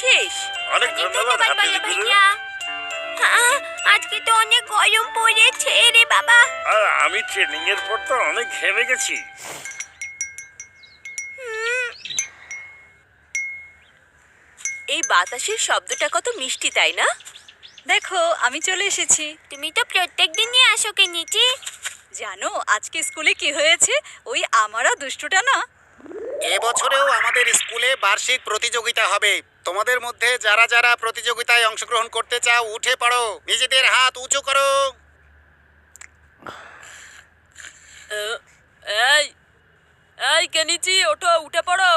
শেষ। অনেক ধন্যবাদ হাফিজ গুরু। আজকে তো অনেক গরম পড়েছে রে বাবা। আর আমি ট্রেনিং এর পর তো অনেক ঘেমে গেছি। এই বাতাসের শব্দটা কত মিষ্টি, তাই না? দেখো আমি চলে এসেছি। তুমি তো প্রত্যেক দিনই আসো কেনিচি। জানো আজকে স্কুলে কি হয়েছে? ওই আমারা দুষ্টুটা না, এবছরেও আমাদের স্কুলে বার্ষিক প্রতিযোগিতা হবে। তোমাদের মধ্যে যারা যারা প্রতিযোগিতায় অংশগ্রহণ করতে চাও উঠে পড়ো, নিজেদের হাত উঁচু করো। এই এই কেনিচি, ওঠো, উঠে পড়ো।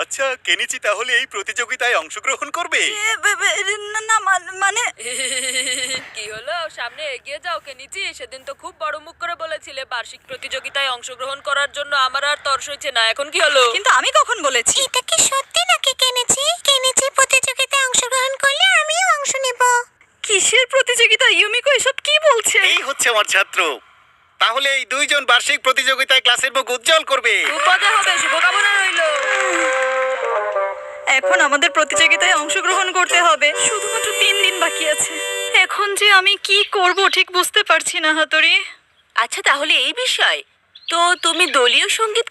আচ্ছা কেনিচি তাহলে এই প্রতিযোগিতায় অংশগ্রহণ করবে? না না মানে কি হলো? সামনে এগিয়ে যাও কেনিচি। সেদিন তো খুব বড় মুখ করে বলেছিলে বার্ষিক প্রতিযোগিতায় অংশগ্রহণ করার জন্য। আমার আর তর সইছে না। এখন কি হলো? কিন্তু আমি কখন বলেছি? এটা কি সত্যি নাকি কেনেছি? কেনেছি প্রতিযোগিতায় অংশগ্রহণ করলে আমিও অংশ নেব। কিসের প্রতিযোগিতা? ইউমিকো এসব কি বলছে? এই হচ্ছে আমার ছাত্র। তাহলে এই দুইজন বার্ষিক প্রতিযোগিতায় ক্লাসের মুখ উজ্জ্বল করবে। খুব মজা হবে। শুভকামনা রইলো। এখন আমাদের প্রতিযোগিতায় অংশগ্রহণ করতে হবে। শুধুমাত্র 3 দিন বাকি আছে। এখন যে আমি কি করব ঠিক বুঝতে পারছি না হাতুড়ি। আচ্ছা, তাহলে এই বিষয় তো তুমি দলীয় সঙ্গীত